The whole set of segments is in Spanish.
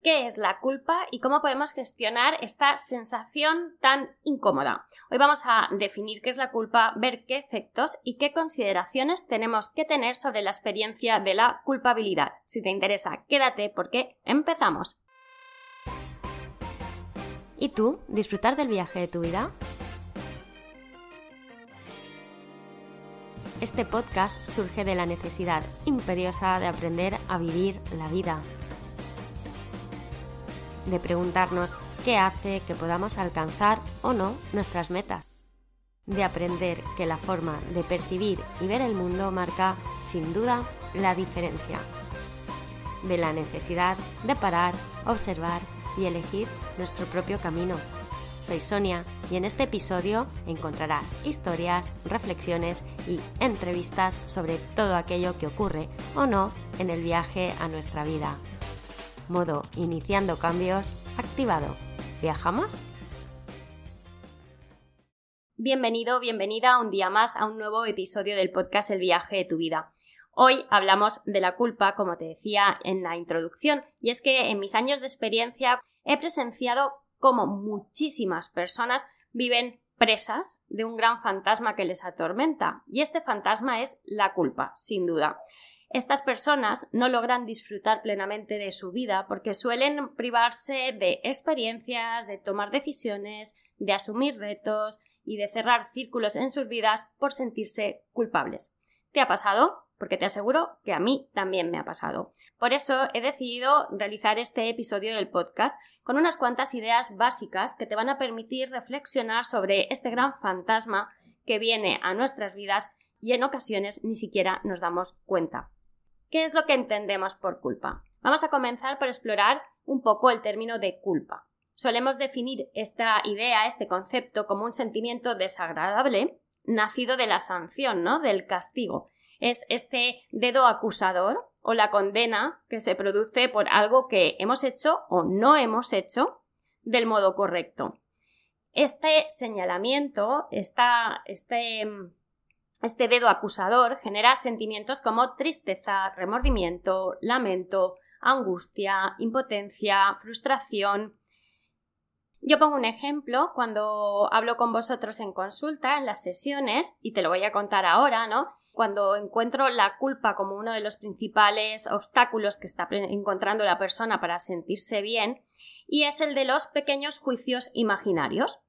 qué es la culpa y cómo podemos gestionar esta sensación tan incómoda. Hoy vamos a definir qué es la culpa, ver qué efectos y qué consideraciones tenemos que tener sobre la experiencia de la culpabilidad. Si te interesa, quédate porque empezamos. ¿Y tú? ¿Disfrutar del viaje de tu vida? Este podcast surge de la necesidad imperiosa de aprender a vivir la vida. De preguntarnos qué hace que podamos alcanzar o no nuestras metas. De aprender que la forma de percibir y ver el mundo marca, sin duda, la diferencia. De la necesidad de parar, observar y elegir nuestro propio camino. Soy Sonia y en este episodio encontrarás historias, reflexiones y entrevistas sobre todo aquello que ocurre o no en el viaje a nuestra vida. Modo iniciando cambios activado. ¿Viajamos? Bienvenido, bienvenida un día más a un nuevo episodio del podcast El viaje de tu vida. Hoy hablamos de la culpa, como te decía en la introducción, y es que en mis años de experiencia he presenciado cómo muchísimas personas viven presas de un gran fantasma que les atormenta, y este fantasma es la culpa, sin duda. Estas personas no logran disfrutar plenamente de su vida porque suelen privarse de experiencias, de tomar decisiones, de asumir retos y de cerrar círculos en sus vidas por sentirse culpables. ¿Te ha pasado? Porque te aseguro que a mí también me ha pasado. Por eso he decidido realizar este episodio del podcast con unas cuantas ideas básicas que te van a permitir reflexionar sobre este gran fantasma que viene a nuestras vidas y en ocasiones ni siquiera nos damos cuenta. ¿Qué es lo que entendemos por culpa? Vamos a comenzar por explorar un poco el término de culpa. Solemos definir esta idea, este concepto, como un sentimiento desagradable nacido de la sanción, ¿no? Del castigo. Es este dedo acusador o la condena que se produce por algo que hemos hecho o no hemos hecho del modo correcto. Este señalamiento, este dedo acusador genera sentimientos como tristeza, remordimiento, lamento, angustia, impotencia, frustración. Yo pongo un ejemplo cuando hablo con vosotros en consulta, en las sesiones, y te lo voy a contar ahora, ¿no? Cuando encuentro la culpa como uno de los principales obstáculos que está encontrando la persona para sentirse bien, y es el de los pequeños juicios imaginarios.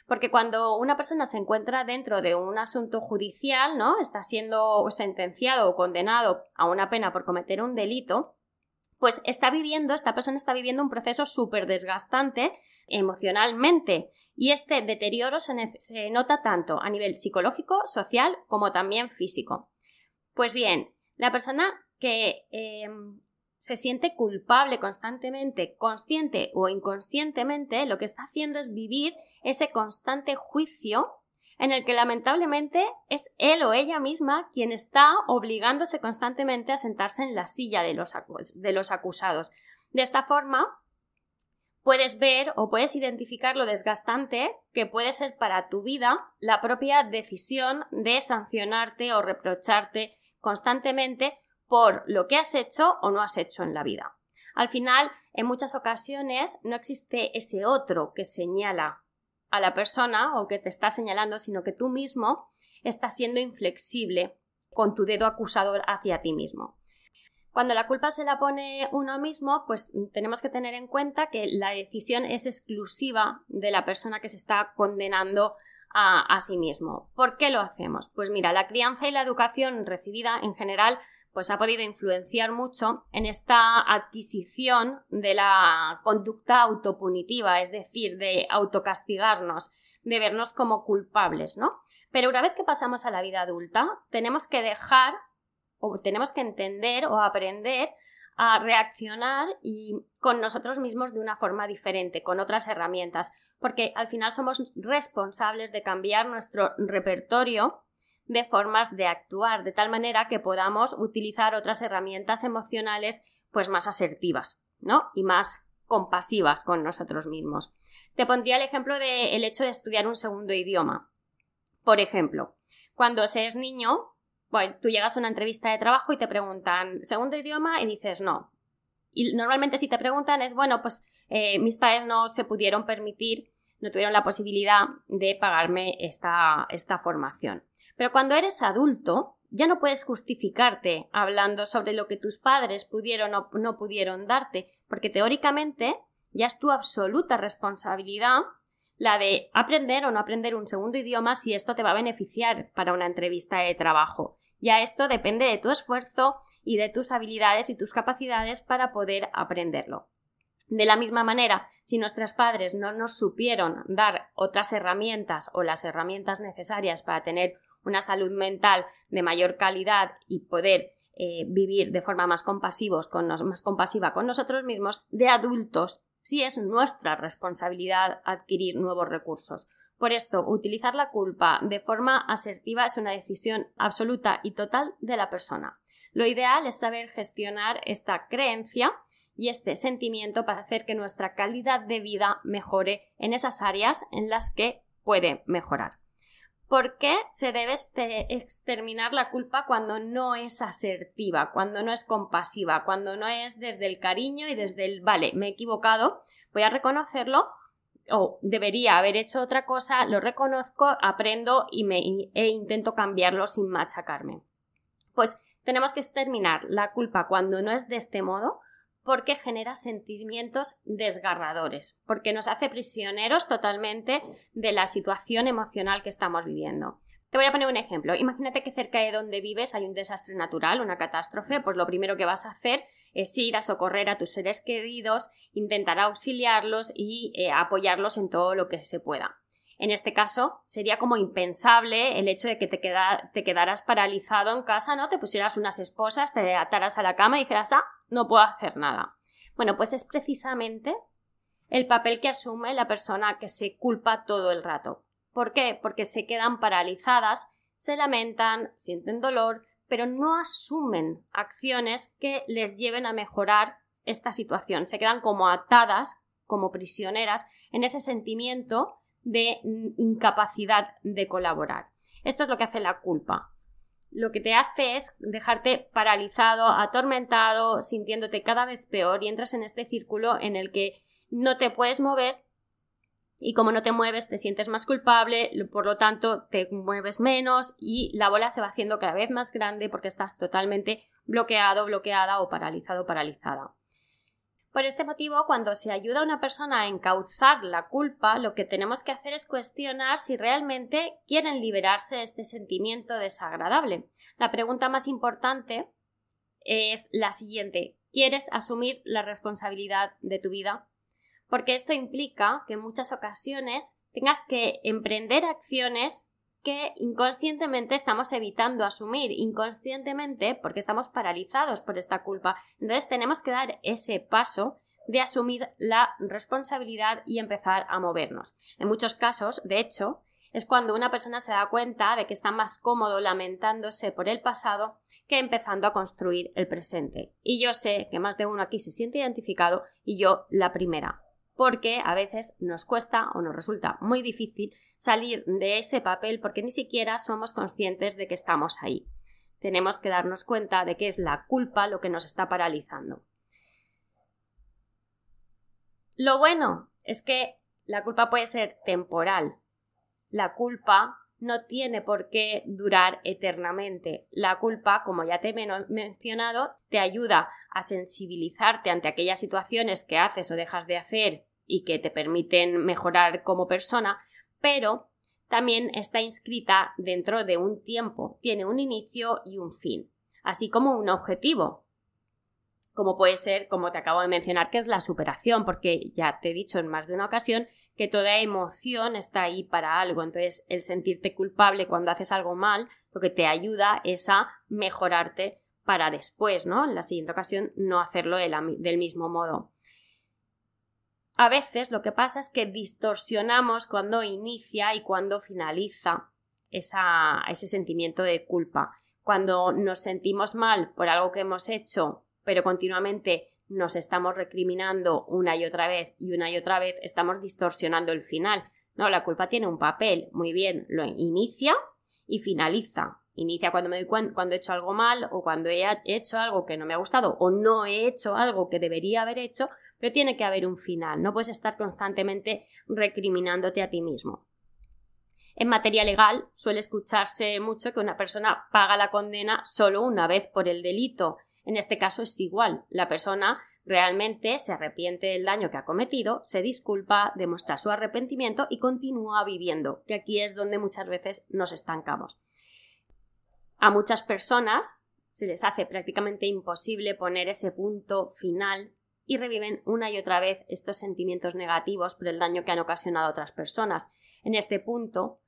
Porque cuando una persona se encuentra dentro de un asunto judicial, ¿no? Está siendo sentenciado o condenado a una pena por cometer un delito, pues esta persona está viviendo un proceso súper desgastante emocionalmente y este deterioro se nota tanto a nivel psicológico, social como también físico. Pues bien, la persona que se siente culpable constantemente, consciente o inconscientemente, lo que está haciendo es vivir ese constante juicio en el que lamentablemente es él o ella misma quien está obligándose constantemente a sentarse en la silla de los acusados. De esta forma, puedes ver o puedes identificar lo desgastante que puede ser para tu vida la propia decisión de sancionarte o reprocharte constantemente por lo que has hecho o no has hecho en la vida. Al final, en muchas ocasiones no existe ese otro que señala a la persona o que te está señalando, sino que tú mismo estás siendo inflexible con tu dedo acusador hacia ti mismo. Cuando la culpa se la pone uno mismo, pues tenemos que tener en cuenta que la decisión es exclusiva de la persona que se está condenando a sí mismo. ¿Por qué lo hacemos? Pues mira, la crianza y la educación recibida en general pues ha podido influenciar mucho en esta adquisición de la conducta autopunitiva, es decir, de autocastigarnos, de vernos como culpables, ¿no? Pero una vez que pasamos a la vida adulta, tenemos que dejar o tenemos que entender o aprender a reaccionar y con nosotros mismos de una forma diferente, con otras herramientas, porque al final somos responsables de cambiar nuestro repertorio de formas de actuar, de tal manera que podamos utilizar otras herramientas emocionales pues más asertivas, ¿no? Y más compasivas con nosotros mismos. Te pondría el ejemplo del hecho de estudiar un segundo idioma. Por ejemplo, cuando se es niño, bueno, tú llegas a una entrevista de trabajo y te preguntan ¿segundo idioma? Y dices no. Y normalmente si te preguntan es, bueno, pues mis padres no se pudieron permitir, no tuvieron la posibilidad de pagarme esta formación. Pero cuando eres adulto, ya no puedes justificarte hablando sobre lo que tus padres pudieron o no pudieron darte, porque teóricamente ya es tu absoluta responsabilidad la de aprender o no aprender un segundo idioma si esto te va a beneficiar para una entrevista de trabajo. Ya esto depende de tu esfuerzo y de tus habilidades y tus capacidades para poder aprenderlo. De la misma manera, si nuestros padres no nos supieron dar otras herramientas o las herramientas necesarias para tener una salud mental de mayor calidad y poder vivir de forma más compasiva con nosotros mismos, de adultos sí es nuestra responsabilidad adquirir nuevos recursos. Por esto, utilizar la culpa de forma asertiva es una decisión absoluta y total de la persona. Lo ideal es saber gestionar esta creencia y este sentimiento para hacer que nuestra calidad de vida mejore en esas áreas en las que puede mejorar. ¿Por qué se debe exterminar la culpa cuando no es asertiva, cuando no es compasiva, cuando no es desde el cariño y desde el vale, me he equivocado, voy a reconocerlo o debería haber hecho otra cosa, lo reconozco, aprendo e intento cambiarlo sin machacarme? Pues tenemos que exterminar la culpa cuando no es de este modo, porque genera sentimientos desgarradores, porque nos hace prisioneros totalmente de la situación emocional que estamos viviendo. Te voy a poner un ejemplo. Imagínate que cerca de donde vives hay un desastre natural, una catástrofe, pues lo primero que vas a hacer es ir a socorrer a tus seres queridos, intentar auxiliarlos y apoyarlos en todo lo que se pueda. En este caso, sería como impensable el hecho de que te quedaras paralizado en casa, ¿no? Te pusieras unas esposas, te ataras a la cama y dijeras, no puedo hacer nada. Bueno, pues es precisamente el papel que asume la persona que se culpa todo el rato. ¿Por qué? Porque se quedan paralizadas, se lamentan, sienten dolor, pero no asumen acciones que les lleven a mejorar esta situación. Se quedan como atadas, como prisioneras, en ese sentimiento de incapacidad de colaborar. Esto es lo que hace la culpa. Lo que te hace es dejarte paralizado, atormentado, sintiéndote cada vez peor y entras en este círculo en el que no te puedes mover y como no te mueves te sientes más culpable, por lo tanto te mueves menos y la bola se va haciendo cada vez más grande porque estás totalmente bloqueado, bloqueada o paralizado, paralizada. Por este motivo, cuando se ayuda a una persona a encauzar la culpa, lo que tenemos que hacer es cuestionar si realmente quieren liberarse de este sentimiento desagradable. La pregunta más importante es la siguiente: ¿quieres asumir la responsabilidad de tu vida? Porque esto implica que en muchas ocasiones tengas que emprender acciones que inconscientemente estamos evitando asumir, inconscientemente porque estamos paralizados por esta culpa. Entonces tenemos que dar ese paso de asumir la responsabilidad y empezar a movernos. En muchos casos, de hecho, es cuando una persona se da cuenta de que está más cómodo lamentándose por el pasado que empezando a construir el presente. Y yo sé que más de uno aquí se siente identificado y yo la primera, porque a veces nos cuesta o nos resulta muy difícil salir de ese papel porque ni siquiera somos conscientes de que estamos ahí. Tenemos que darnos cuenta de que es la culpa lo que nos está paralizando. Lo bueno es que la culpa puede ser temporal. La culpa no tiene por qué durar eternamente. La culpa, como ya te he mencionado, te ayuda a sensibilizarte ante aquellas situaciones que haces o dejas de hacer y que te permiten mejorar como persona, pero también está inscrita dentro de un tiempo, tiene un inicio y un fin, así como un objetivo, como puede ser, como te acabo de mencionar, que es la superación, porque ya te he dicho en más de una ocasión que toda emoción está ahí para algo. Entonces el sentirte culpable cuando haces algo mal, lo que te ayuda es a mejorarte para después, ¿no? En la siguiente ocasión no hacerlo del mismo modo. A veces lo que pasa es que distorsionamos cuando inicia y cuando finaliza ese sentimiento de culpa. Cuando nos sentimos mal por algo que hemos hecho, pero continuamente nos estamos recriminando una y otra vez, estamos distorsionando el final. No, la culpa tiene un papel, muy bien, lo inicia y finaliza. inicia cuando me doy cuenta, cuando he hecho algo mal o cuando he hecho algo que no me ha gustado o no he hecho algo que debería haber hecho, pero tiene que haber un final. No puedes estar constantemente recriminándote a ti mismo. En materia legal suele escucharse mucho que una persona paga la condena solo una vez por el delito. En este caso es igual. La persona realmente se arrepiente del daño que ha cometido, se disculpa, demuestra su arrepentimiento y continúa viviendo, que aquí es donde muchas veces nos estancamos. A muchas personas se les hace prácticamente imposible poner ese punto final y reviven una y otra vez estos sentimientos negativos por el daño que han ocasionado a otras personas. En este punto,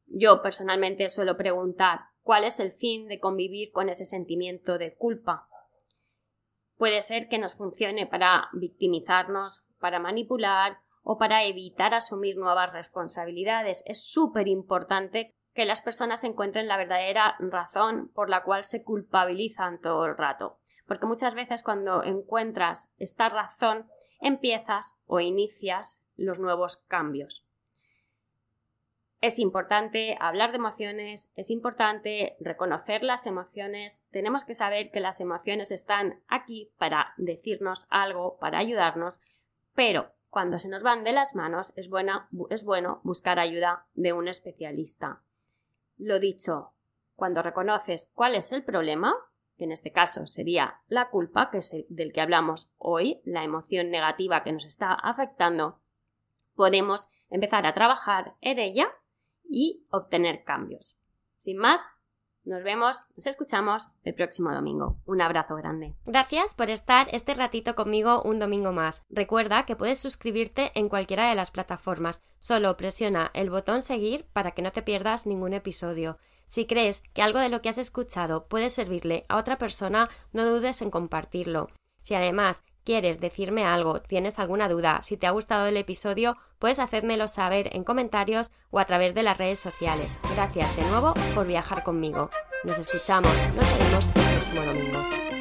yo personalmente suelo preguntar ¿cuál es el fin de convivir con ese sentimiento de culpa? Puede ser que nos funcione para victimizarnos, para manipular o para evitar asumir nuevas responsabilidades. Es súper importante que las personas encuentren la verdadera razón por la cual se culpabilizan todo el rato. Porque muchas veces cuando encuentras esta razón, empiezas o inicias los nuevos cambios. Es importante hablar de emociones, es importante reconocer las emociones. Tenemos que saber que las emociones están aquí para decirnos algo, para ayudarnos, pero cuando se nos van de las manos es bueno buscar ayuda de un especialista. Lo dicho, cuando reconoces cuál es el problema, que en este caso sería la culpa, que es del que hablamos hoy, la emoción negativa que nos está afectando, podemos empezar a trabajar en ella y obtener cambios. Sin más, nos escuchamos el próximo domingo. Un abrazo grande. Gracias por estar este ratito conmigo un domingo más. Recuerda que puedes suscribirte en cualquiera de las plataformas. Solo presiona el botón seguir para que no te pierdas ningún episodio. Si crees que algo de lo que has escuchado puede servirle a otra persona, no dudes en compartirlo. Si además quieres decirme algo, tienes alguna duda, si te ha gustado el episodio, puedes hacérmelo saber en comentarios o a través de las redes sociales. Gracias de nuevo por viajar conmigo. Nos escuchamos, nos vemos el próximo domingo.